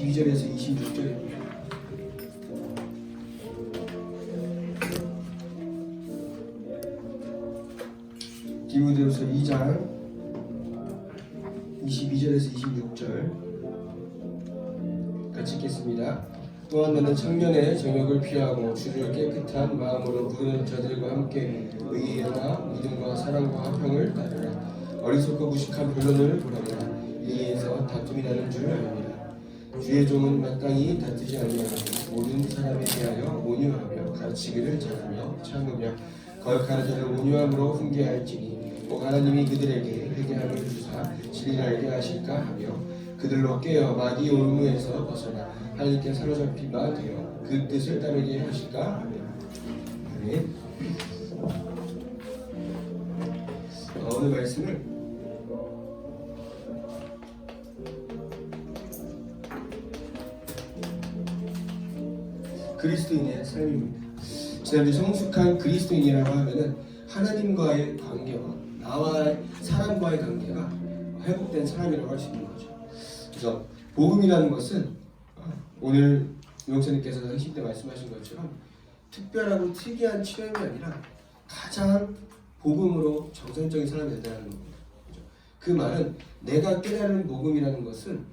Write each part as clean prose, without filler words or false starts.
22절에서 26절입니다. 디모데후서 2장 22절에서 26절 같이 읽겠습니다. 또한 너는 청년의 정욕을 피하고 주를 깨끗한 마음으로 부르는 자들과 함께 의의와 믿음과 사랑과 화평을 따르라. 어리석고 무식한 변론을 보라라. 이에서 다툼이 나는 줄 알미라. 주의 종은 마땅히 다투지 아니하고 모든 사람에 대하여 온유하며 가르치기를 잘하며 참으며 거역하는 자를 온유함으로 훈계할지니 꼭 하나님이 그들에게 회개함을 주사 진리를 알게 하실까 하며 그들로 깨어 마귀 올무에서 벗어나 하나님께 사로잡힌 바 되어 그 뜻을 따르게 하실까 하며. 아멘. 오늘 말씀을 그리스도인의 삶입니다. 지난주 성숙한 그리스도인이라고 하면은 하나님과의 관계와 나와 사람과의 관계가 회복된 사람이라고 할 수 있는 거죠. 그래서 복음이라는 것은 오늘 용사님께서 핵심 때 말씀하신 것처럼 특별하고 특이한 체험이 아니라 가장 복음으로 정상적인 사람이 된다는 겁니다. 그 말은 내가 깨달은 복음이라는 것은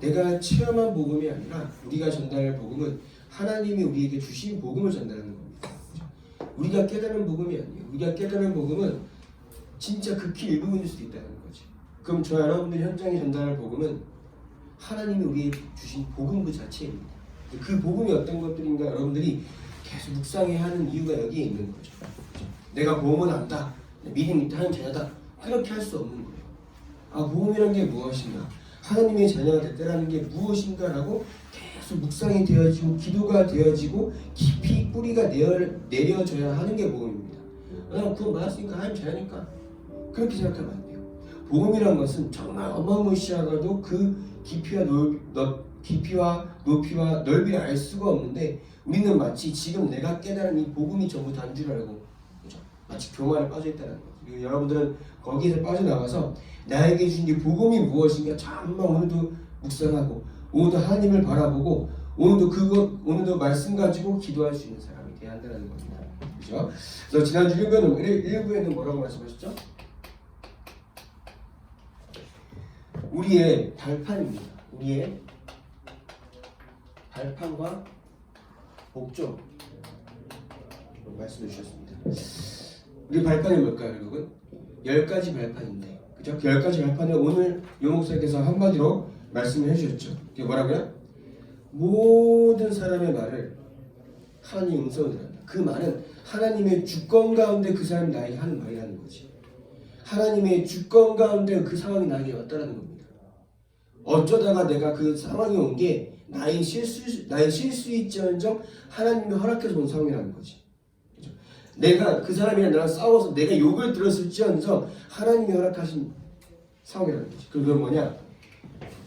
내가 체험한 복음이 아니라 우리가 전달할 복음은 하나님이 우리에게 주신 복음을 전달하는 겁니다. 우리가 깨달은 복음이 아니에요. 우리가 깨달은 복음은 진짜 극히 일부분일 수도 있다는 거지. 그럼 저 여러분들 현장에 전달할 복음은 하나님이 우리에게 주신 복음 그 자체입니다. 그 복음이 어떤 것들인가 여러분들이 계속 묵상해야 하는 이유가 여기에 있는 거죠. 내가 복음은 안다, 믿음이 있다, 하나님 자녀다, 그렇게 할 수 없는 거예요. 아, 복음이란 게 무엇인가, 하나님의 자녀가 됐다라는 게 무엇인가라고 계속 묵상이 되어지고 기도가 되어지고 깊이 뿌리가 내려져야 하는 게 복음입니다. 그건 받았으니까 하나님 자녀니까 그렇게 생각하면 안 돼요. 복음이란 것은 정말 어마무시하고도 그 깊이와 높이와 넓이를 알 수가 없는데 우리는 마치 지금 내가 깨달은 이 복음이 전부 다인 줄 알고, 그렇죠? 마치 교만에 빠져있다는 거죠. 그리고 여러분들은 거기에서 빠져나와서 나에게 주신 이 복음이 무엇인가 정말 오늘도 묵상하고 오늘도 하나님을 바라보고 오늘도 말씀 가지고 기도할 수 있는 사람이 되어야 한다는 겁니다. 그렇죠? 그래서 지난주 1부에는 뭐라고 말씀하셨죠? 우리의 발판입니다. 우리의 발판과 목적 말씀해 주셨습니다. 우리 발판이 뭘까요, 여러분? 10가지 발판인데, 그죠? 그 10가지 발판을 오늘 요 목사님께서 한마디로 말씀을 해주셨죠. 그게 뭐라고요? 모든 사람의 말을 하나님 음성을 들었다. 그 말은 하나님의 주권 가운데 그 사람이 나에게 하는 말이라는 거지. 하나님의 주권 가운데 그 상황이 나에게 왔다라는 겁니다. 어쩌다가 내가 그 상황이 온 게 나의 실수일지언정 하나님이 허락해서 온 상황이라는 거지. 그렇죠? 내가 그 사람이랑 나랑 싸워서 내가 욕을 들었을지언정 하나님이 허락하신 상황이라는 거지. 그건 뭐냐?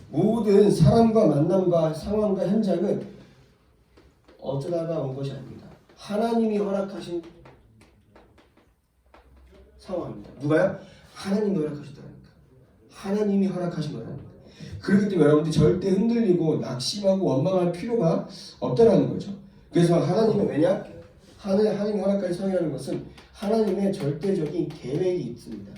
모든 사람과 만남과 상황과 현장은 어쩌다가 온 것이 아닙니다. 하나님이 허락하신 상황입니다. 누가요? 하나님이 허락하시더라니까. 하나님이 허락하신 거랍니다. 그렇기 때문에 여러분들이 절대 흔들리고 낙심하고 원망할 필요가 없다라는 거죠. 그래서 하나님은 왜냐? 하나님이 허락하신 상황이라는 것은 하나님의 절대적인 계획이 있습니다.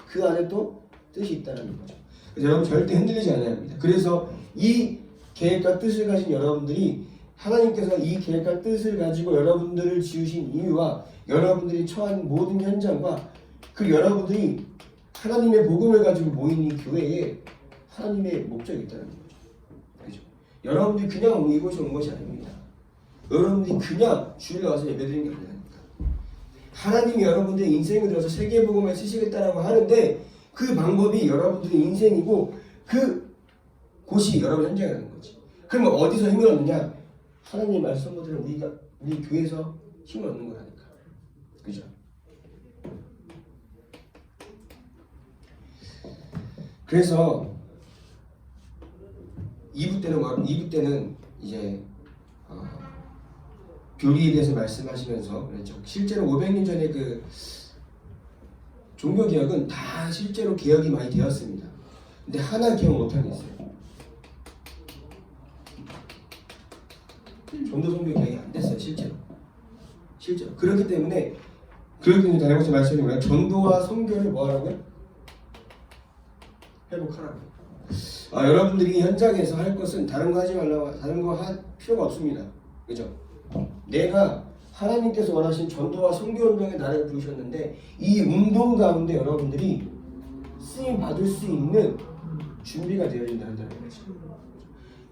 그 안에 또 뜻이 있다는 거죠. 그래서 여러분 절대 흔들리지 않아야 합니다. 그래서 이 계획과 뜻을 가진 여러분들이 하나님께서 이 계획과 뜻을 가지고 여러분들을 지으신 이유와 여러분들이 처한 모든 현장과 그 여러분들이 하나님의 복음을 가지고 모인 이 교회에 하나님의 목적이 있다는 거죠. 그렇죠? 여러분들이 그냥 이곳에 온 것이 아닙니다. 여러분들이 그냥 주일에 와서 예배드리는 게 아니라니까. 하나님이 여러분들의 인생을 들어서 세계복음을 쓰시겠다라고 하는데 그 방법이 여러분들의 인생이고 그 곳이 여러분 현장이라는 거지. 그러면 어디서 힘을 얻느냐? 하나님의 말씀들은 우리 교회에서 힘을 얻는 거라니까. 그죠? 그래서 2부 때는 이제 교리에 대해서 말씀하시면서 그랬죠. 실제로 500년 전에 그 종교 개혁은 다 실제로 개혁이 많이 되었습니다. 근데 하나 개혁 못한 게 있어요. 전도 선교 계획이 안 됐어요. 실제로 그렇기 때문에 다니고서 말씀드린 전도와 선교를 뭐하라고요? 회복하라고요. 여러분들이 현장에서 할 것은 다른 거 하지 말라고, 다른 거 할 필요가 없습니다. 그죠? 내가 하나님께서 원하신 전도와 선교 운동에 나를 부르셨는데 이 운동 가운데 여러분들이 쓰임 받을 수 있는 준비가 되어진다는 거죠.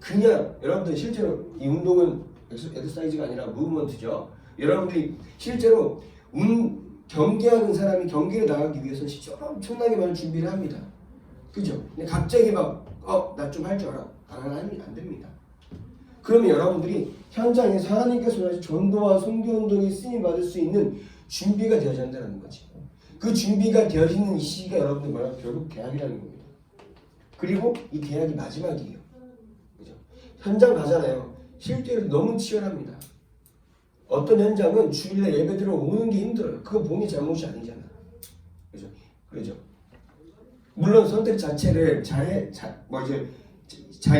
그냥 여러분들 실제로 이 운동은 엑서사이즈가 아니라 무브먼트죠. 여러분들이 실제로 경기하는 사람이 경기를 나가기 위해서는 진짜 엄청나게 많은 준비를 합니다. 그죠? 근데 갑자기 막 나 좀 할 줄 알아. 안 됩니다. 그러면 여러분들이 현장에서 하나님께서 원하신 전도와 선교 운동에 쓰임 받을 수 있는 준비가 되어야 한다는 거지. 그 준비가 되어지는 이 시기가 여러분들 말하면 결국 대학이라는 겁니다. 그리고 이 대학이 마지막이에요. 그죠? 현장 가잖아요. 실제로 너무 치열합니다. 어떤 현장은 주일날 예배 들어오는 게 힘들어요. 그거 본인 잘못이 아니잖아. 그죠? 그죠? 물론 선택 자체를 잘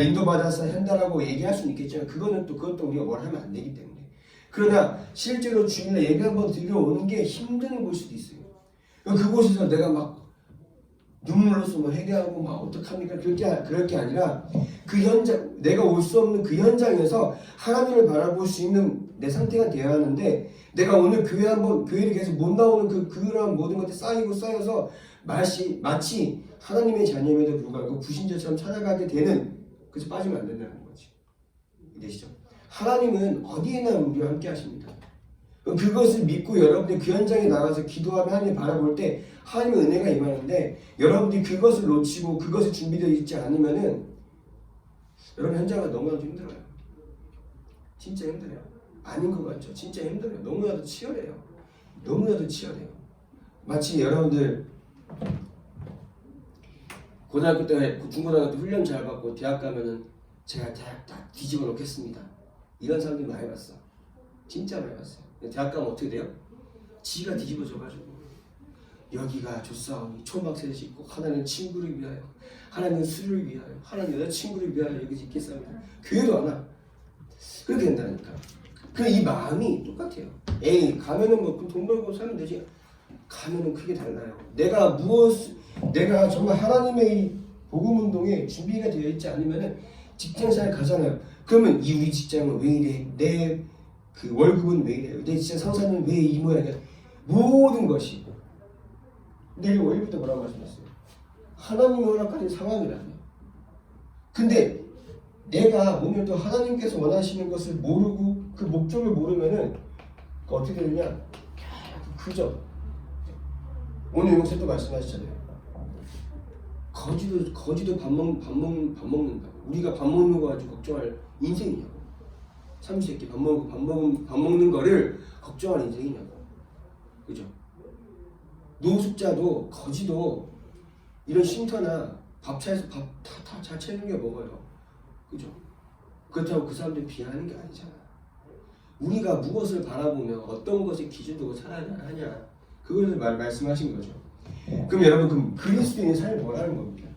인도받아서 한다라고 얘기할 수는 있겠지만 그것도 우리가 뭘 하면 안 되기 때문에. 그러나 실제로 주일날 예배 한번 들어오는 게 힘든 곳일 수도 있어요. 그곳에서 내가 막 눈물로서 뭐 회개하고 막 어떡합니까? 그럴 게 아니라 그 현장, 내가 올 수 없는 그 현장에서 하나님을 바라볼 수 있는 내 상태가 되어야 하는데 내가 오늘 교회를 계속 못 나오는 그런 모든 것들이 쌓여서 마치 하나님의 자녀임에도 불구하고 불신자처럼 살아가게 되는, 그래서 빠지면 안 된다는 거지. 이해되시죠? 하나님은 어디에나 우리와 함께 하십니다. 그것을 믿고 여러분들이 그 현장에 나가서 기도하며 하나님 바라볼 때 하나님의 은혜가 임하는데 여러분들이 그것을 놓치고 그것을 준비되어 있지 않으면은 여러분 현장은 너무나도 힘들어요. 진짜 힘들어요. 아닌 것 같죠? 진짜 힘들어요. 너무나도 치열해요. 마치 여러분들 고등학교 때, 중고등학교 때 훈련 잘 받고 대학 가면은 제가 대학 다 뒤집어 놓겠습니다. 이런 사람들 많이 봤어. 진짜 많이 봤어요. 대학 가면 어떻게 돼요? 지가 뒤집어져가지고 여기가 조싸움이 초막새를 짓고 하나는 친구를 위하여, 하나는 술을 위하여, 하나는 여자친구를 위하여 여기 있겠습니다. 교회도 안 와. 그렇게 된다니까. 이 마음이 똑같아요. 가면은 뭐 돈 벌고 살면 되지. 가면은 크게 달라요. 내가 정말 하나님의 복음 운동에 준비가 되어 있지 않으면은 직장생활 가잖아요. 그러면 우리 직장은 왜 이래? 내 그 월급은 왜 이래요? 내 진짜 상사는 왜 이 모양이야? 모든 것이 내일 월요일 때 뭐라고 말씀하셨어요? 하나님이 허락하신 상황이라며. 근데 내가 오늘도 하나님께서 원하시는 것을 모르고 그 목적을 모르면은 어떻게 되느냐? 그저 오늘 용세 또 말씀하셨잖아요. 거지도 밥 먹는다. 우리가 밥 먹는 거 가지고 걱정할 인생이냐고. 삼시세끼 밥 먹는 거를 걱정할 인생이냐고. 그죠? 노숙자도 거지도 이런 쉼터나 밥차에서 밥 다 잘 챙겨 먹어요. 그죠? 그렇다고 그 사람들 비하하는 게 아니잖아. 우리가 무엇을 바라보며 어떤 것에 기준 두고 살아야 하냐, 그걸 말씀하신 거죠. 그럼 여러분, 그리스도인의 삶이 뭐라는 겁니까?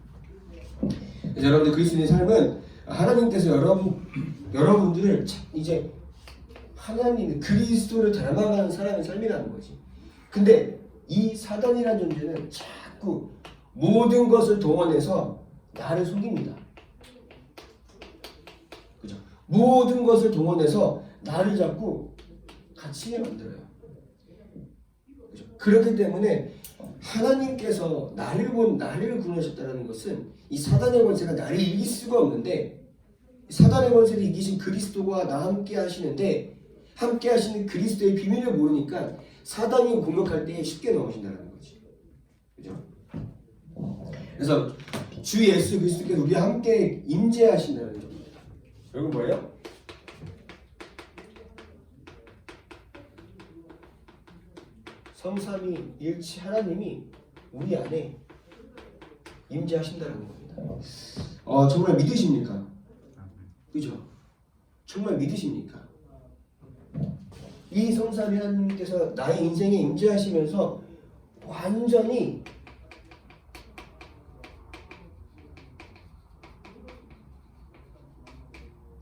여러분들 그리스도인의 삶은 하나님께서 여러분들을 이제 하나님 그리스도를 닮아가는 사람의 삶이라는 거지. 근데 이 사단이라는 존재는 자꾸 모든 것을 동원해서 나를 속입니다. 그죠? 모든 것을 동원해서 나를 자꾸 갇히게 만들어요. 그죠? 그렇기 때문에 하나님께서 나를 구원하셨다는 것은 이 사단의 권세가 나를 이길 수가 없는데, 사단의 권세를 이기신 그리스도가 나와 함께 하시는데, 함께 하시는 그리스도의 비밀을 모르니까 사단이 공격할 때 쉽게 넘어진다는 거지. 그죠? 그래서 주 예수 그리스도께서 우리와 함께 임재하신다는 겁니다. 여러분 뭐예요? 성삼위일체 하나님이 우리 안에 임재하신다는 겁니다. 정말 믿으십니까? 그죠? 정말 믿으십니까? 이 성삼위 하나님께서 나의 인생에 임재하시면서 완전히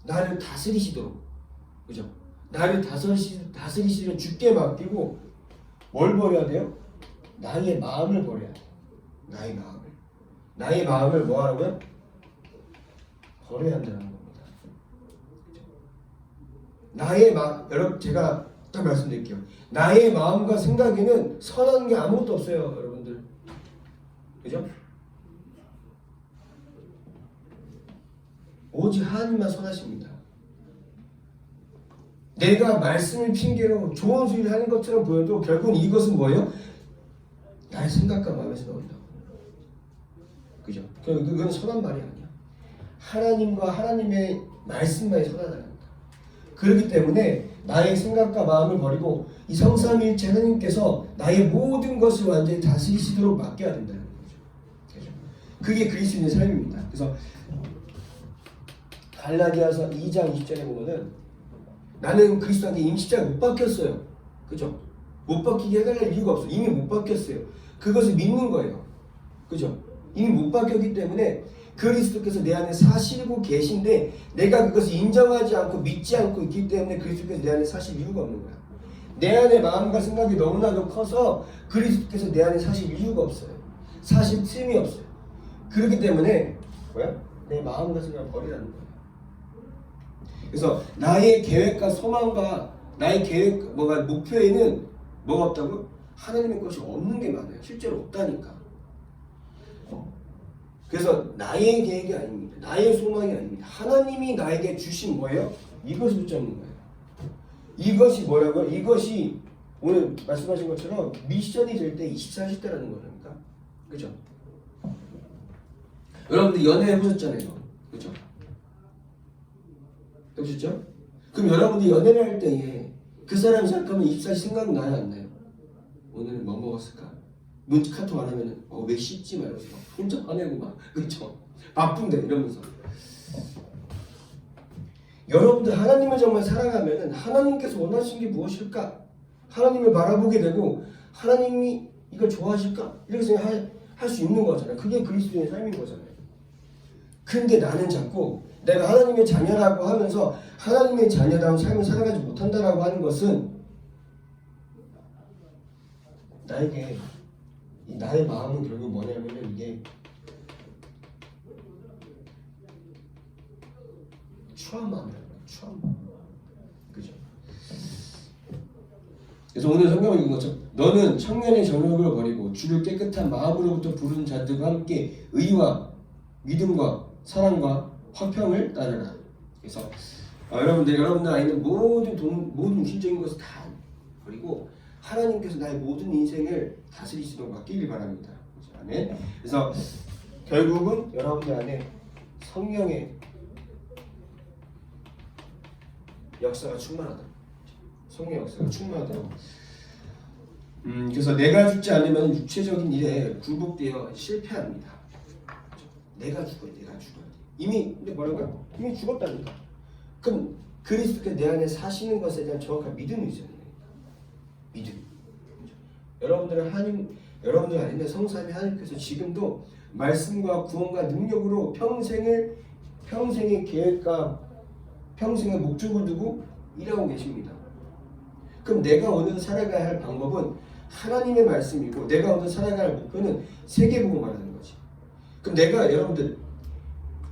나를 다스리시도록, 그죠? 나를 다스리시는 주께 맡기고 뭘 버려야 돼요? 나의 마음을 버려야 돼요. 나의 마음을. 나의 마음을 뭐 하라고요? 버려야 한다는 겁니다. 그죠? 나의 마음, 여러분 제가 딱 말씀드릴게요. 나의 마음과 생각에는 선한 게 아무것도 없어요, 여러분들. 그죠? 오직 하나님만 선하십니다. 내가 말씀을 핑계로 좋은 소리를 하는 것처럼 보여도 결국은 이것은 뭐예요? 나의 생각과 마음에서 나온다고. 그죠? 그건 선한 말이 아니야. 하나님과 하나님의 말씀만이 선하다는 거다. 그렇기 때문에 나의 생각과 마음을 버리고 이 성삼위일체 하나님께서 나의 모든 것을 완전히 다스리시도록 맡겨야 된다는 거죠. 그죠? 그게 그리스도인의 삶입니다. 그래서 갈라디아서 2장 20절에 보면은 나는 그리스도한테 이미 십자가에 못 박혔어요. 그죠? 못 박히게 해달라는 이유가 없어요. 이미 못 박혔어요. 그것을 믿는 거예요. 그죠? 이미 못 박혔기 때문에 그리스도께서 내 안에 사시고 계신데 내가 그것을 인정하지 않고 믿지 않고 있기 때문에 그리스도께서 내 안에 사실 이유가 없는 거야. 내 안에 마음과 생각이 너무나도 커서 그리스도께서 내 안에 사실 이유가 없어요. 사실 틈이 없어요. 그렇기 때문에 뭐야? 내 마음과 생각을 버리라는 거예요. 그래서 나의 계획과 소망과 나의 계획 뭐가 목표에는 뭐가 없다고? 하나님의 것이 없는 게 많아요. 실제로 없다니까. 그래서 나의 계획이 아닙니다. 나의 소망이 아닙니다. 하나님이 나에게 주신 뭐예요? 이것을 붙잡는 거예요. 이것이 뭐라고요? 이것이 오늘 말씀하신 것처럼 미션이 될 때 24시대라는 거니까. 그죠? 여러분들 연애 해보셨잖아요. 그죠? 해보셨죠? 그럼 여러분들이 연애를 할 때에 그 사람 생각하면 24시 생각나요? 안 나요? 오늘 뭐 먹었을까? 문자 카톡 안 하면은 왜 씻지 말면서 혼자 화내고 막 그렇죠? 바쁜데 이러면서 여러분들 하나님을 정말 사랑하면은 하나님께서 원하시는 게 무엇일까? 하나님을 바라보게 되고 하나님이 이걸 좋아하실까? 이렇게 생각할 수 있는 거잖아요. 그게 그리스도의 삶인 거잖아요. 근데 나는 자꾸 내가 하나님의 자녀라고 하면서 하나님의 자녀다운 삶을 살아가지 못한다라고 하는 것은 나에게 나의 마음은 결국 뭐냐면은 이게 추한 마음이라는 거야. 추한 마음. 그죠? 그래서 오늘 성경을 읽은 것처럼 너는 청년의 정욕을 버리고 주를 깨끗한 마음으로부터 부르는 자들과 함께 의와 믿음과 사랑과 화평을 따르라. 그래서 여러분들 아이는 모든 신적인 것을 다 버리고 하나님께서 나의 모든 인생을 다스리시도록 맡기길 바랍니다. 아멘. 그래서 결국은 여러분들 안에 성령의 역사가 충만하다. 성령의 역사가 충만하다고. 그래서 내가 죽지 않으면 육체적인 일에 굴복되어 실패합니다. 내가 죽어야 돼. 이미 근데 뭐라고요? 이미 죽었다니까. 그럼 그리스도께서 내 안에 사시는 것에 대한 정확한 믿음이 있어야 됩니다. 믿음. 여러분들 안에 성삼위 하나님께서 지금도 말씀과 구원과 능력으로 평생의 계획과 평생의 목적을 두고 일하고 계십니다. 그럼 내가 오늘 살아가야 할 방법은 하나님의 말씀이고 내가 오늘 살아가야 할 목표는 세계복음을 하는 거지. 그럼 내가 여러분들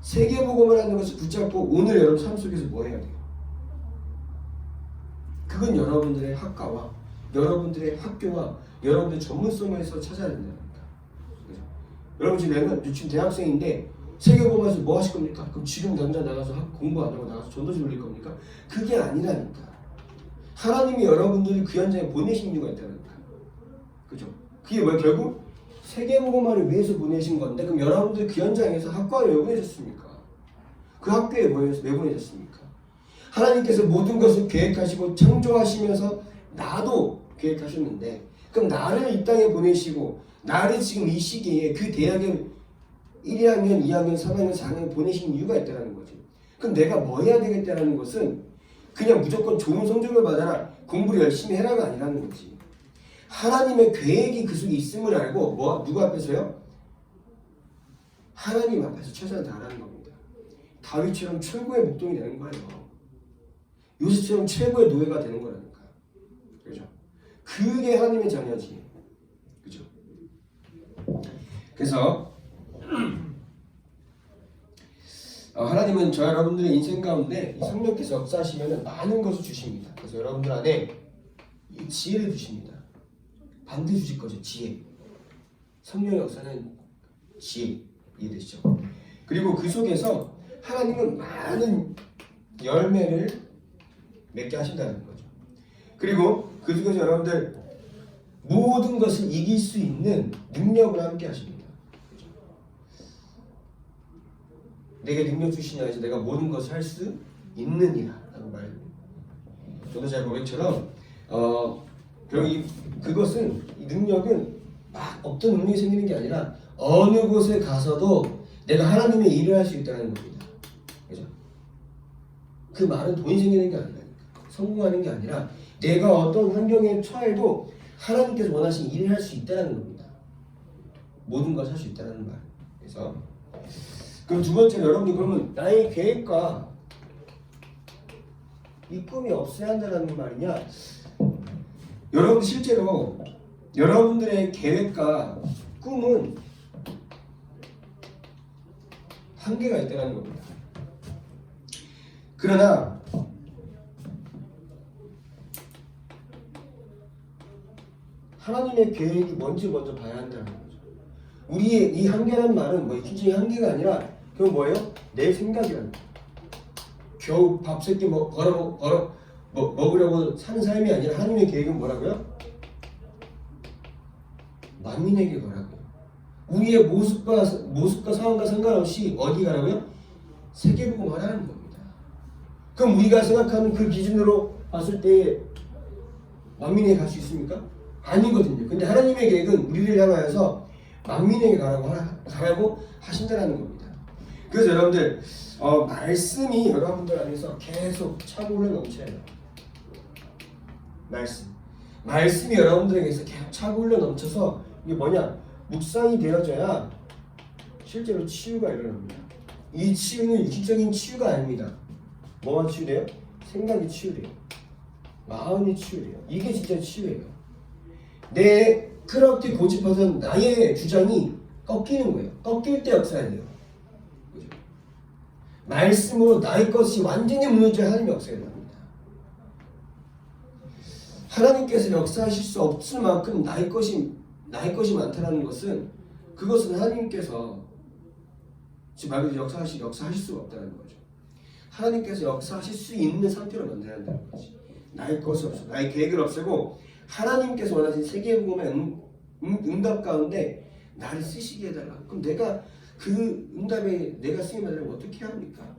세계복음을 하는 것을 붙잡고 오늘 여러분 삶 속에서 뭐 해야 돼요? 그건 여러분들의 학과와 여러분들의 학교와 여러분들의 전문성에서 찾아야 된다는 겁니다. 그죠? 여러분 지금 대학생인데 세계복음에서 뭐 하실 겁니까? 그럼 지금 당장 나가서 공부 안 하고 나가서 전도지 올릴 겁니까? 그게 아니라니까. 하나님이 여러분들을 그 현장에 보내신 이유가 있다니까. 그죠? 그게 뭐야? 결국 세계복음화를 위해서 보내신 건데 그럼 여러분들 그 현장에서 학과에 왜 보내셨습니까? 그 학교에 왜 보내셨습니까? 하나님께서 모든 것을 계획하시고 창조하시면서 나도 계획하셨는데 그럼 나를 이 땅에 보내시고 나를 지금 이 시기에 그 대학에 1학년, 2학년, 3학년, 4학년 보내신 이유가 있다는 거지. 그럼 내가 뭐 해야 되겠다는 것은 그냥 무조건 좋은 성적을 받아라 공부를 열심히 해라가 아니라는 거지. 하나님의 계획이 그 속에 있음을 알고 누구 앞에서요? 하나님 앞에서 최선을 다하는 겁니다. 다윗처럼 최고의 목동이 되는 거예요. 요셉처럼 최고의 노예가 되는 거라니까. 그죠? 그게 하나님의 자녀지. 그죠? 그래서 하나님은 저 여러분들의 인생 가운데 이 성령께서 역사하시면 많은 것을 주십니다. 그래서 여러분들 안에 이 지혜를 주십니다. 반드시 주실 거죠. 지혜. 성령의 역사는 지혜. 이해되시죠? 그리고 그 속에서 하나님은 많은 열매를 맺게 하신다는 거죠. 그리고 그 속에서 여러분들 모든 것을 이길 수 있는 능력을 함께 하십니다. 그렇죠? 내게 능력 주시냐 해서 내가 모든 것을 할 수 있느니라 라고 말. 전도자의 고백처럼 그것은 이 능력은 막 어떤 능력이 생기는 게 아니라 어느 곳에 가서도 내가 하나님의 일을 할 수 있다는 겁니다. 그죠? 그 말은 돈이 생기는 게 아니라 성공하는 게 아니라 내가 어떤 환경에 처해도 하나님께서 원하신 일을 할 수 있다는 겁니다. 모든 것을 할 수 있다는 말. 그래서 그럼 두 번째로 여러분들 그러면 나의 계획과 이 꿈이 없어야 한다는 말이냐? 여러분 실제로 여러분들의 계획과 꿈은 한계가 있다는 겁니다. 그러나 하나님의 계획이 뭔지 먼저 봐야 한다는 거죠. 우리의 이 한계란 말은 뭐 굉장히 한계가 아니라 그건 뭐예요? 내 생각이라는 거예요. 겨우 밥 세끼 먹으려고 사는 삶이 아니라 하나님의 계획은 뭐라고요? 만민에게 가라고요. 우리의 모습과 상황과 상관없이 어디 가라고요? 세계복음 하라는 겁니다. 그럼 우리가 생각하는 그 기준으로 봤을 때 만민에게 갈 수 있습니까? 아니거든요. 근데 하나님의 계획은 우리를 향하여서 만민에게 가라고 하신다는 겁니다. 그래서 여러분들 말씀이 여러분들 안에서 계속 차고 흘러 넘쳐요. 말씀이 여러분들에게서 계속 차고 흘러 넘쳐서 이게 뭐냐? 묵상이 되어져야 실제로 치유가 일어납니다. 이 치유는 육신적인 치유가 아닙니다. 뭐가 치유돼요? 생각이 치유돼요. 마음이 치유돼요. 이게 진짜 치유예요. 내 그렇게 고집하던 나의 주장이 꺾이는 거예요. 꺾일 때 역사해야 돼요. 그죠? 말씀으로 나의 것이 완전히 무너져야 하나님이 역사해야 합니다. 하나님께서 역사하실 수 없을 만큼 나의 것이 많다는 것은 그것은 하나님께서 지금 말 그대로 역사하실 수가 없다는 거죠. 하나님께서 역사하실 수 있는 상태로 만들어야 한다는 거지. 나의 것을 없애고 나의 계획을 없애고 하나님께서 원하신 세계복음의 응답 가운데 나를 쓰시게 해달라. 그럼 내가 그 응답에 내가 쓰임을 받으려면 어떻게 해야 합니까?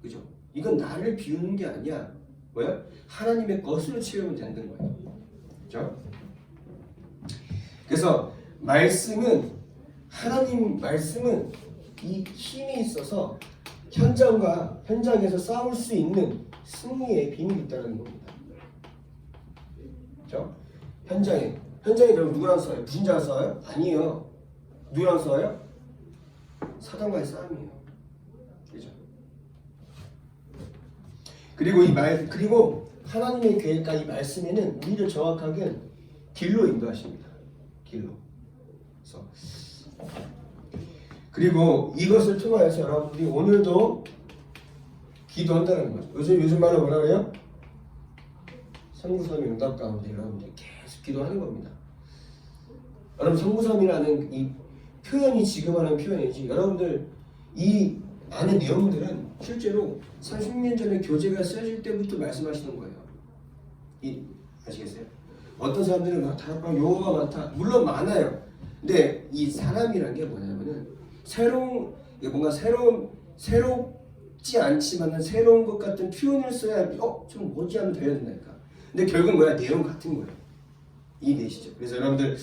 그죠? 이건 나를 비우는 게 아니야. 뭐야? 하나님의 것으로 채우면 되는 거예요. 그죠? 그래서 하나님 말씀은 이 힘이 있어서 현장에서 싸울 수 있는 승리의 비밀이 있다는 겁니다. 그렇죠? 현장에 그럼 누구랑 싸워요? 부신자가 싸워요? 아니에요. 누구랑 싸워요? 사단과의 싸움이에요. 그렇죠? 그리고 하나님의 계획과 이 말씀에는 우리를 정확하게 길로 인도하십니다. 길로. 그리고 이것을 통하여서 여러분들이 오늘도 기도한다는 거죠. 요즘 말로 뭐라 그래요? 성부삼위 응답 가운데 여러분들이 계속 기도하는 겁니다. 여러분 성부삼위라는 이 표현이 지금 하는 표현이지 여러분들 이 안의 내용들은 실제로 30년 전에 교재가 쓰여질 때부터 말씀하시는 거예요. 아시겠어요? 어떤 사람들은 다락방 용어가 많다. 물론 많아요. 근데 이 사람이란 게 뭐냐면은 새롭지 않지만은 새로운 것 같은 표현을 써야 좀 뭐지 하면 돼야 된다니까. 근데 결국 뭐야? 내용 같은 거예요. 이해되시죠? 그래서 여러분들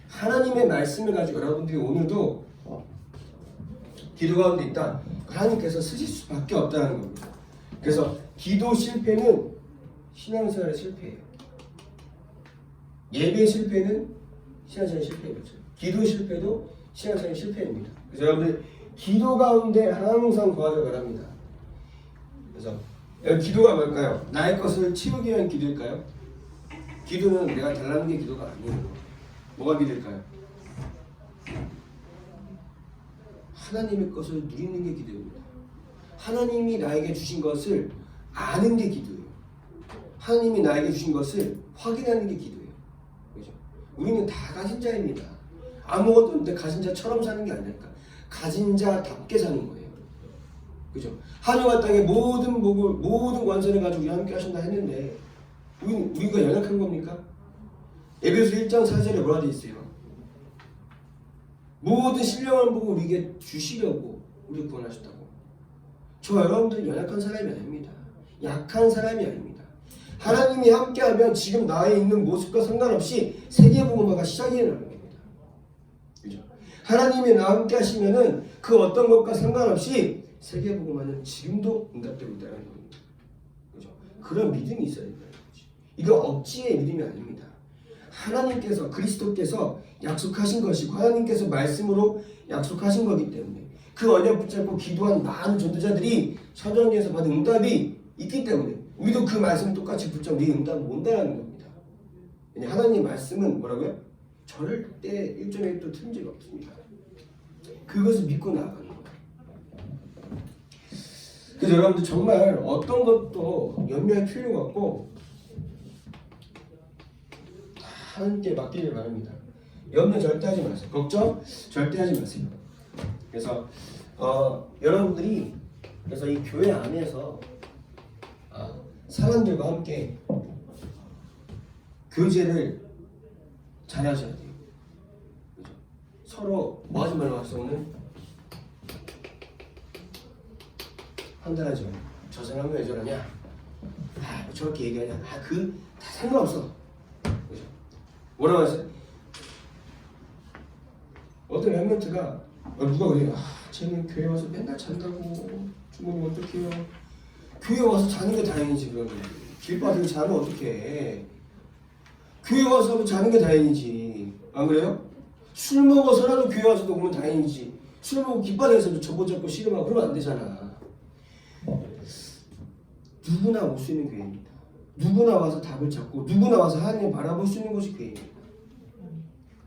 하나님의 말씀을 가지고 여러분들이 오늘도 기도 가운데 있다. 하나님께서 쓰실 수밖에 없다는 겁니다. 그래서 기도 실패는 신앙생활의 실패예요. 예배 실패는 신앙생활의 실패겠죠. 기도 실패도 신앙생활의 실패입니다. 그래서 여러분들 기도 가운데 항상 구하길 바랍니다. 그래서 기도가 뭘까요? 나의 것을 채우기 위한 기도일까요? 기도는 내가 달라는 게 기도가 아니에요. 뭐가 기도일까요? 하나님의 것을 누리는 게 기도입니다. 하나님이 나에게 주신 것을 아는 게 기도예요. 하나님이 나에게 주신 것을 확인하는 게 기도예요. 그죠? 우리는 다 가진 자입니다. 아무것도 없는데 가진 자처럼 사는 게 아니니까 가진 자답게 사는 거예요. 그죠? 하늘과 땅의 모든 복을, 모든 권세를 가지고 우리 함께 하신다 했는데 우리가 연약한 겁니까? 에베소 1장 4절에 뭐라 되어 있어요? 모든 신령한 복을 우리에게 주시려고 우리 구원하셨다고. 저 여러분들은 연약한 사람이 아닙니다. 약한 사람이 아닙니다. 하나님이 함께하면 지금 나에 있는 모습과 상관없이 세계복음화가 시작이 나는 겁니다. 그죠? 하나님이 나와 함께 하시면은 그 어떤 것과 상관없이 세계복음화는 지금도 응답되고 있다는 겁니다. 그죠? 그런 믿음이 있어야 된다는 거지. 이거 억지의 믿음이 아닙니다. 하나님께서 그리스도께서 약속하신 것이고 하나님께서 말씀으로 약속하신 거기 때문에 그 언약 붙잡고 기도한 많은 전도자들이 사도행전에서 받은 응답이 있기 때문에 우리도 그 말씀 똑같이 붙잡고 이 응답을 온다는 겁니다. 왜냐 하나님의 말씀은 뭐라고요? 절대 1.1도 틀린 적이 없습니다. 그것을 믿고 나아가는 거예요. 그래서 여러분들 정말 어떤 것도 염려할 필요가 없고 하나님께 맡기길 바랍니다. 염려 절대 하지 마세요. 걱정 절대 하지 마세요. 그래서 여러분들이 그래서 이 교회 안에서 사람들과 함께 교제를 잘 하셔야 돼요. 그죠? 서로 뭐 하지 말라고 하셨는 판단하죠. 저 사람은 왜 저러냐? 저렇게 얘기하냐? 다 상관없어. 그죠? 뭐라고 하세요? 어떤 랩런트가 누가 그래요? 쟤는 교회 와서 맨날 잔다고. 주모님 어떡해요? 교회 와서 자는 게 다행이지. 그러면 길바닥에 자면 어떡해? 교회 와서 자는 게 다행이지. 안 그래요? 술 먹어서라도 교회 와서 오면 다행이지. 술 먹고 길바닥에서도 저보 잡고 씨름하고 그러면 안 되잖아. 누구나 올 수 있는 교회입니다. 누구나 와서 답을 찾고 누구나 와서 하나님을 바라볼 수 있는 곳이 교회입니다.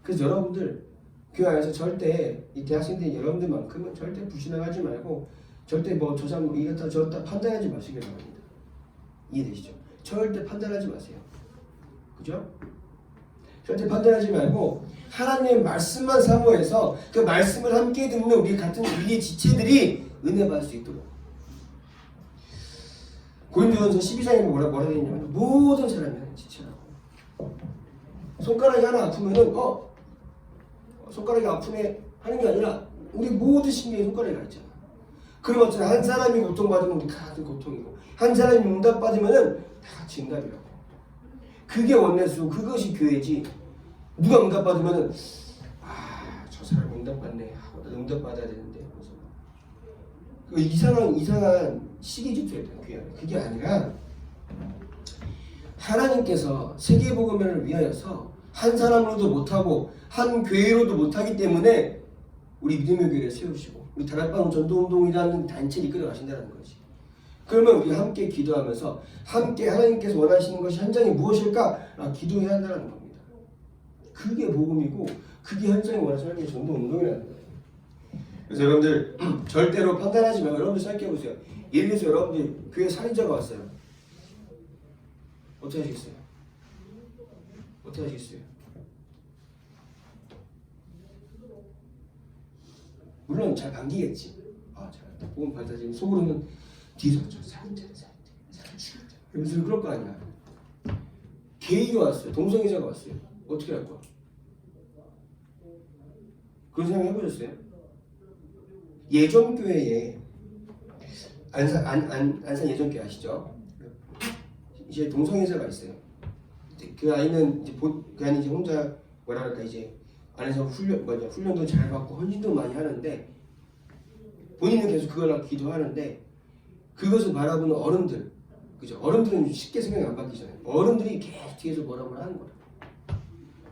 그래서 여러분들 교회 안에서 절대 이 대학생들 여러분들만큼은 절대 불신앙하지 말고 절대 뭐 저 사람 이렇다 저렇다 판단하지 마시길 바랍니다. 이해되시죠? 절대 판단하지 마세요. 그죠? 절대 판단하지 말고 하나님의 말씀만 사모해서 그 말씀을 함께 듣는 우리 같은 우리의 지체들이 은혜 받을 수 있도록. 고린도전서 12장에 뭐라 되어 있냐면 모든 사람이 하나님 지체라고. 손가락이 하나 아프면은 손가락이 아프네 하는 게 아니라 우리 모든 신경에 손가락이 가 있잖아. 그런 것처럼 한 사람이 고통받으면 우리 같은 고통이고 한 사람이 응답받으면은 다 같이 응답이라고. 그게 원내수, 그것이 교회지. 누가 응답받으면은 저 사람 응답받네. 나도 응답받아야 되는데. 그 이상한 시기 질투에 대한 교회. 그게 아니라 하나님께서 세계복음을 위하여서 한 사람으로도 못하고 한 교회로도 못하기 때문에 우리 믿음의 교회를 세우시고 우리 다락방 전도운동이라는 단체를 이끌어 가신다는 거지. 그러면 우리 함께 기도하면서 함께 하나님께서 원하시는 것이 현장이 무엇일까? 기도해야 한다는 겁니다. 그게 복음이고 그게 현장이 원하시는 게 전도운동이라는 거예요. 그래서 여러분들 절대로 판단하지 말고 여러분들 생각해보세요. 예를 들어서 여러분들 교회 살인자가 왔어요. 어떻게 하시겠어요? 어떻게 하시겠어요? 물론 잘 반기겠지. 잘한다. 복음 받아들이면 속으로는 뒤에서 살인자 죽였다. 이러면서 그럴 거 아니야. 게이가 왔어요. 동성애자가 왔어요. 어떻게 할 거야? 그런 생각 해보셨어요? 예전교회에 안산 예전교회 아시죠? 이제 동성애자가 있어요. 그 아이는 이제 혼자 뭐랄까 이제 안에서 훈련도 잘 받고 헌신도 많이 하는데 본인은 계속 그걸 기도하는데 그것을 바라보는 어른들, 그죠? 어른들은 쉽게 생각이 안 바뀌잖아요. 어른들이 계속 뒤에서 뭐라고 하는 거야.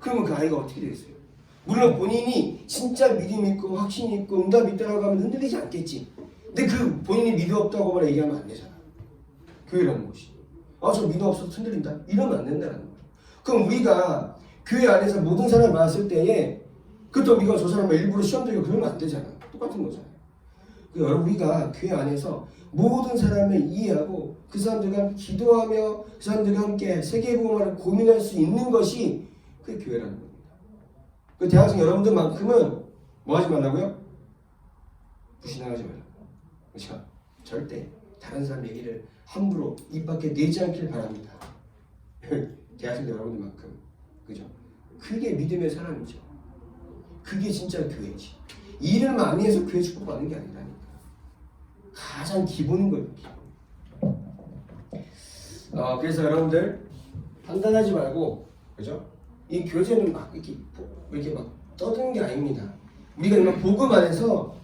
그러면 그 아이가 어떻게 되겠어요? 물론 본인이 진짜 믿음 있고 확신 있고 응답 있다고 하면 흔들리지 않겠지. 근데 그 본인이 믿음 없다고 얘기하면 안 되잖아. 교회라는 것이. 저 민호 없어서 흔들린다. 이러면 안 된다는 거예요. 그럼 우리가 교회 안에서 모든 사람을 봤을 때에 그것도 우리가 저 사람을 일부러 시험 들고 그러면 안 되잖아. 똑같은 거잖아요. 여러분 우리가 교회 안에서 모든 사람을 이해하고 그 사람들과 기도하며 그 사람들과 함께 세계복음화를 고민할 수 있는 것이 그게 교회라는 겁니다. 그 대학생 여러분들만큼은 뭐 하지 말라고요? 부신하지 말라고. 그렇죠? 절대 다른 사람 얘기를 함부로 입 밖에 내지 않길 바랍니다. 대학생 여러분들만큼. 그죠? 그게 믿음의 사람이죠. 그게 진짜 교회지. 일을 많이 해서 교회 축복받는 게 아니라니까. 가장 기본인 거예요. 그래서 여러분들 판단하지 말고, 그죠? 이 교제는 막 이렇게 막 떠드는 게 아닙니다. 우리가 이런 복음 안에서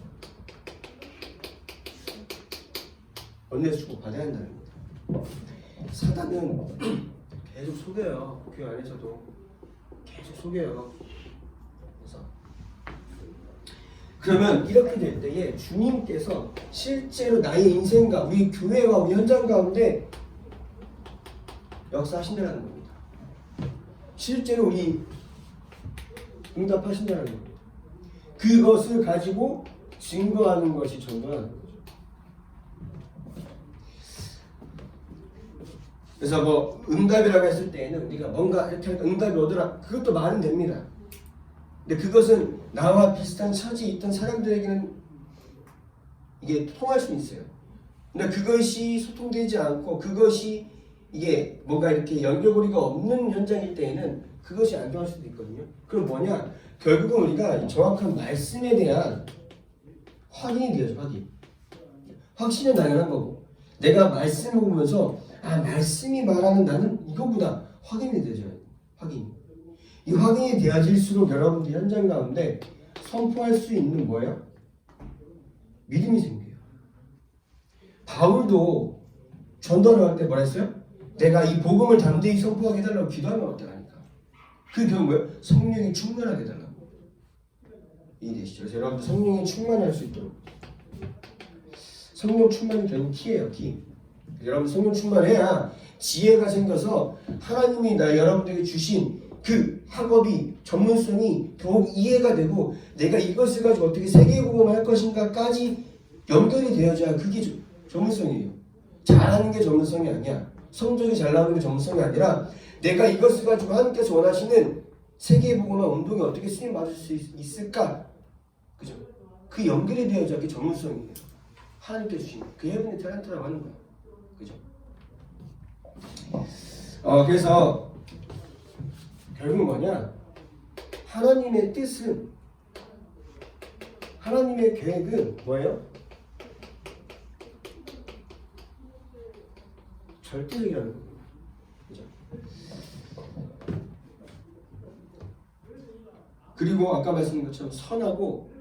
언내서 축복받아야 한다는 겁니다. 사단은 계속 속여요. 교회 안에서도 계속 속여요. 그래서 그러면 이렇게 될 때에 주님께서 실제로 나의 인생과 우리 교회와 우리 현장 가운데 역사하신다는 겁니다. 실제로 우리 응답하신다는 겁니다. 그것을 가지고 증거하는 것이 전도라는 거죠. 그래서 뭐 응답이라고 했을 때에는 우리가 뭔가 이렇게 응답이 오더라 그것도 말은 됩니다. 근데 그것은 나와 비슷한 처지에 있던 사람들에게는 이게 통할 수 있어요. 근데 그것이 소통되지 않고 그것이 이게 뭔가 이렇게 연결고리가 없는 현장일 때에는 그것이 안 통할 수도 있거든요. 그럼 뭐냐? 결국은 우리가 정확한 말씀에 대한 확인이 되어야죠. 확신은 당연한 거고 내가 말씀을 보면서 말씀이 말하는 나는 이거보다 확인이 되죠. 이 확인이 되어질수록 여러분들 현장 가운데 선포할 수 있는 뭐예요? 믿음이 생겨요. 바울도 전도를 할 때 뭐라 했어요? 내가 이 복음을 담대히 선포하게 해달라고 기도하면 어떡하니까. 그 결국 뭐예요? 성령이 충만하게 해달라고. 이해되시죠? 그래서 여러분들 성령이 충만할 수 있도록 성령 충만이 결국 키예요. 키. 여러분 성령 충만해야 지혜가 생겨서 하나님이 여러분들에게 주신 그 학업이 전문성이 더욱 이해가 되고 내가 이것을 가지고 어떻게 세계복음을 할 것인가까지 연결이 되어져야 그게 전문성이에요. 잘하는 게 전문성이 아니야. 성적이 잘 나오는 게 전문성이 아니라 내가 이것을 가지고 하나님께서 원하시는 세계복음화 운동에 어떻게 쓰임 받을 수 있을까? 그죠? 그 연결이 되어져야 그게 전문성이에요. 하나님께 주신 그 헤븐리 탤런트라고 하는 거야. 그죠? 그래서 결국은 뭐냐? 하나님의 뜻은 하나님의 계획은 뭐예요? 절대적이라는 겁니다. 그죠? 그리고 아까 말씀드린 것처럼 선하고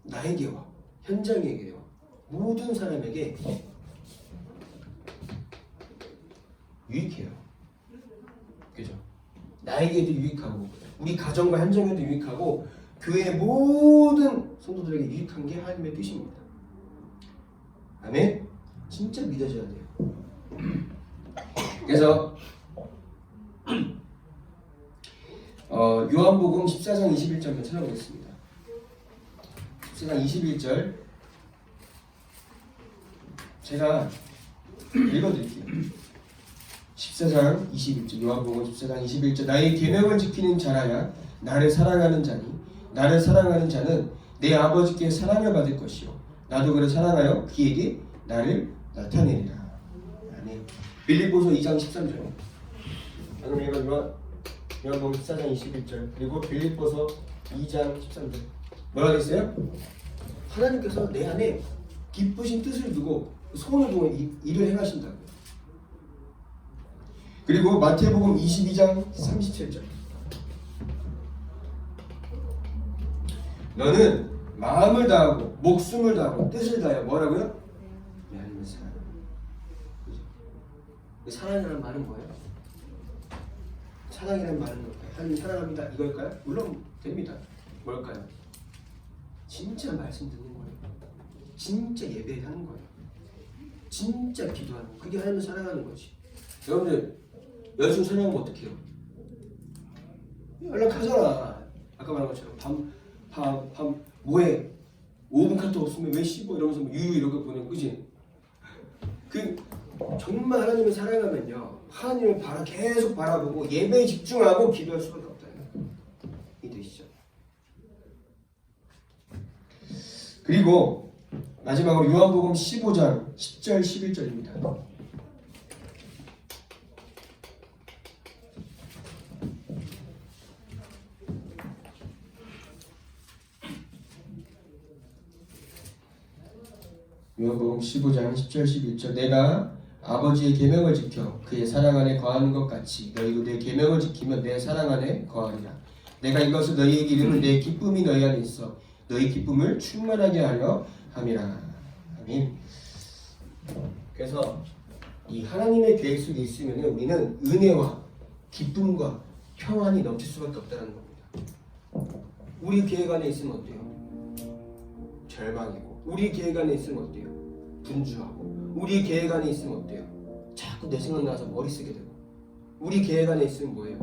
나에게와 현장에게와 모든 사람에게 유익해요. 그죠? 나에게도 유익하고 우리 가정과 현장에도 유익하고 교회의 모든 성도들에게 유익한 게 하나님의 뜻입니다. 아멘? 진짜 믿어져야 돼요. 그래서 요한복음 14장 21절 찾아보겠습니다. 14장 21절 제가 읽어드릴게요. 14장 21절 요한복음 14장 21절 나의 계명을 지키는 자라야 나를 사랑하는 자니 나를 사랑하는 자는 내 아버지께 사랑을 받을 것이요 나도 그를 사랑하여 그에게 나를 나타내리라. 아멘. 빌립보서 2장 13절 방금 읽은 요한복음 14장 21절 그리고 빌립보서 2장 13절 뭐라고 했어요? 하나님께서 내 안에 기쁘신 뜻을 두고 소원을 두고 일을 행하신다고요. 그리고 마태복음 22장 37절 너는 마음을 다하고 목숨을 다하고 뜻을 다하여 뭐라고요? 하나님을 사랑하라. 사랑이라는 말은 뭐예요? 사랑이라는 말은 뭘까요? 하나님 사랑합니다 이걸까요? 물론 됩니다. 뭘까요? 진짜 말씀 듣는 거예요. 진짜 예배하는 거예요. 진짜 기도하는 거. 그게 하나님을 사랑하는 거지. 여러분들 여자친구 사랑하면 어떡해요? 연락하잖아. 아까 말한 것처럼 밤 뭐해? 5분 카톡 없으면 왜 씹어? 이러면서 뭐 유유 이런 거 보내고 그지? 그 정말 하나님을 사랑하면요, 하나님을 계속 바라보고 예배에 집중하고 기도할 수밖에 없다는 거. 이해되시죠? 그리고 마지막으로 요한복음 15장 10절 11절입니다. 요한복음 15장 10절 11절 내가 아버지의 계명을 지켜 그의 사랑 안에 거하는 것 같이 너희도 내 계명을 지키면 내 사랑 안에 거하리라. 내가 이것을 너희에게 이르면 내 기쁨이 너희 안에 있어 너희 기쁨을 충만하게 하려 함이라. 아멘. 그래서 이 하나님의 계획 속에 있으면 우리는 은혜와 기쁨과 평안이 넘칠 수밖에 없다는 겁니다. 우리 계획 안에 있으면 어때요? 절망이고. 우리 계획 안에 있으면 어때요? 분주하고. 우리 계획 안에 있으면 어때요? 자꾸 내 생각 나서 머리 쓰게 되고. 우리 계획 안에 있으면 뭐예요?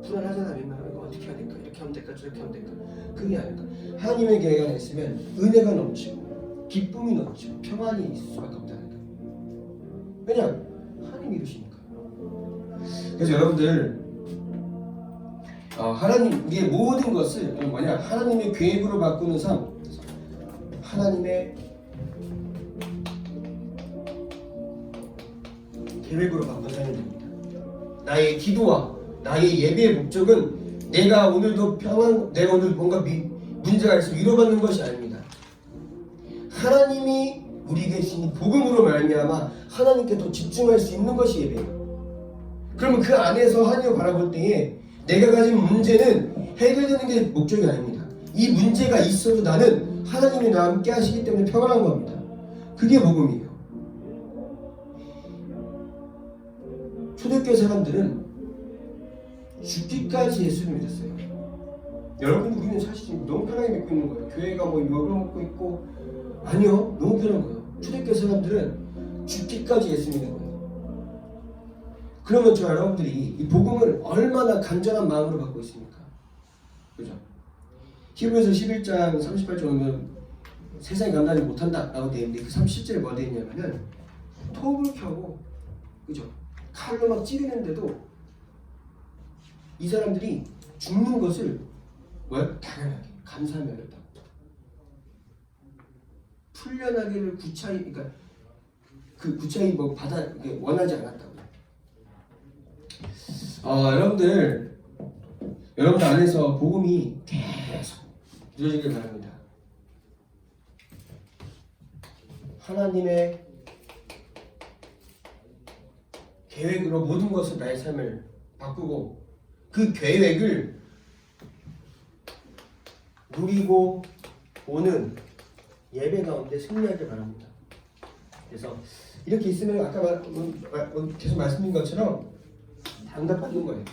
불안하잖아. 맨날 이거 어떻게 해야 될까? 이렇게 하면 될까? 저렇게 하면 될까? 그게 아닐까? 하나님의 계획 안에 있으면 은혜가 넘치고 기쁨이 넘치고 평안이 있을 수밖에 없다는 거예요. 왜냐? 하나님이 이루시니까. 그래서 여러분들 하나님 우리의 모든 것을 뭐냐? 하나님의 계획으로 바꾸는 삶. 하나님의 계획으로 바꾸는 삶이 됩니다. 나의 기도와 나의 예배의 목적은 내가 오늘도 내가 오늘 뭔가 문제가 있어 위로받는 것이 아닙니다. 하나님이 우리에게 주신 복음으로 말미암아 하나님께 더 집중할 수 있는 것이 예배예요. 그러면 그 안에서 하나님을 바라볼 때에 내가 가진 문제는 해결되는 게 목적이 아닙니다. 이 문제가 있어도 나는 하나님이 나와 함께 하시기 때문에 평안한 겁니다. 그게 복음이에요. 초대교회 사람들은 죽기까지 예수를 믿었어요. 여러분 우리는 사실 너무 편하게 믿고 있는 거예요. 교회가 뭐 욕을 먹고 있고 아니요. 너무 편한 거예요. 초대교회 사람들은 죽기까지 예수 믿는 거예요. 그러면 저 여러분들이 이 복음을 얼마나 간절한 마음으로 받고 있습니까? 그죠? 히브리서 11장 38절 보면 세상이 감당하지 못한다 라고 되어 있는데 그 37절에 뭐가 되어 있냐면은 톱을 켜고 그죠? 칼로 막 찌르는데도 이 사람들이 죽는 것을 뭐야? 당연하게 감사하며 했다. 풀려나기를 구차히 그러니까 그 구차히 뭐 원하지 않았다고. 여러분들 안에서 복음이 계속 이루어지길 바랍니다. 하나님의 계획으로 모든 것을 나의 삶을 바꾸고 그 계획을 누리고 오는 예배 가운데 승리하길 바랍니다. 그래서 이렇게 있으면 아까 계속 말씀드린 것처럼 응답받는 거예요.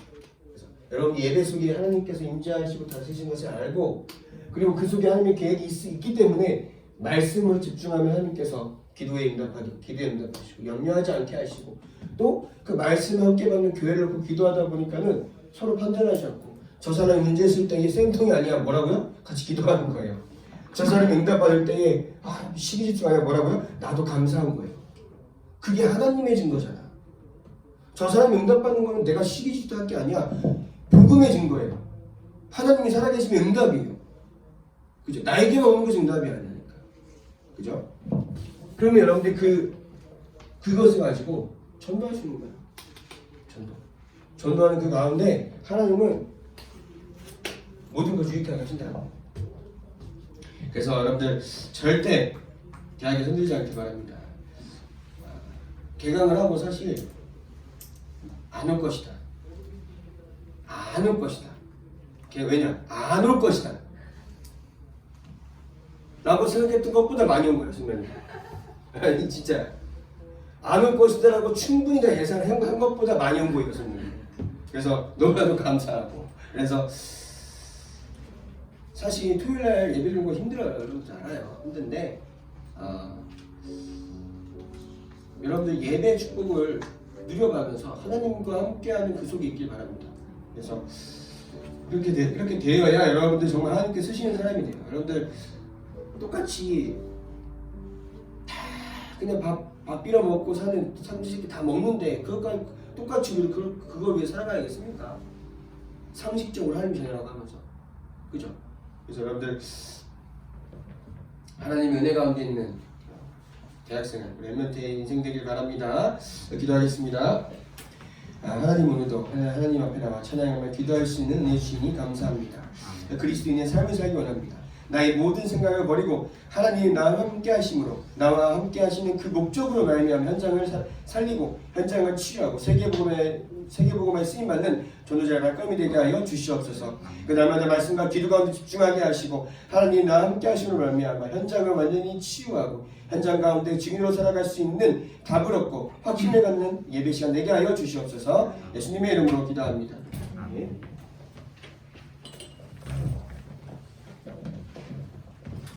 그래서 여러분 예배 속에 하나님께서 임재하시고 다스리신 것을 알고 그리고 그 속에 하나님의 계획이 있기 때문에 말씀을 집중하면 하나님께서 기도에 응답하시고 염려하지 않게 하시고 또 그 말씀을 함께 받는 교회를 놓고 기도하다 보니까는 서로 판단하지 않고 저 사람이 문제 있을 때에 생통이 아니야 뭐라고요? 같이 기도하는 거예요. 저 사람이 응답받을 때에 시기 집중 아니야 뭐라고요? 나도 감사한 거예요. 그게 하나님의 증거잖아. 저 사람이 응답받는 거는 내가 시기 집중할 게 아니야. 복음의 증거예요. 하나님이 살아계시면 응답이에요. 그죠? 나에게만 오는 것이 응답이 아니니까. 그죠? 그러면 여러분들 그것을 가지고 전도할 수 있는 거예요. 전도하는 그 가운데 하나님은 모든 것을 유익하게 하신다. 그래서 여러분들 절대 대학에 흔들리지 않기 바랍니다. 개강을 하고 사실 안 올 것이다. 안 올 것이다. 왜냐? 안 올 것이다. 라고 생각했던 것보다 많이 온 거예요, 순간에. 아니, 진짜. 안 올 것이다 라고 충분히 다 예상을 한 것보다 많이 온 거예요, 순간에. 그래서 너무나도 감사하고. 그래서 사실 토요일날 예배 드리는 거 힘들어요. 여러분도 알아요. 힘든데, 여러분들 예배 축복을 누려가면서 하나님과 함께하는 그 속에 있길 바랍니다. 그래서 이렇게 되어야 여러분들 정말 하나님께 쓰시는 사람이 돼요. 여러분들 똑같이 다 그냥 밥 빌어 먹고 사는 삼시세끼 다 먹는데 그것과 똑같이 우리 그걸 위해 살아가야겠습니까? 상식적으로 하나님 자녀라고 하면서, 그죠? 그래서 여러분들 하나님의 은혜 가운데 있는 대학생활, 우리 엠멘트의 인생 되길 바랍니다. 기도하겠습니다. 하나님 오늘도 하나님 앞에 나와 찬양하며 기도할 수 있는 은혜 주시니 감사합니다. 그리스도인의 삶을 살기 원합니다. 나의 모든 생각을 버리고 하나님 나와 함께 하심으로, 나와 함께 하시는 그 목적으로 말미암아 현장을 살리고 현장을 치유하고 세계복음에 쓰임받는 전도자의 발걸음이 되게 하여 주시옵소서. 그 날마다 말씀과 기도 가운데 집중하게 하시고 하나님 나와 함께 하심으로 말미암아 현장을 완전히 치유하고 현장 가운데 증인으로 살아갈 수 있는 답을 얻고 확신을 갖는 예배 시간 되게 하여 주시옵소서. 예수님의 이름으로 기도합니다. 아멘.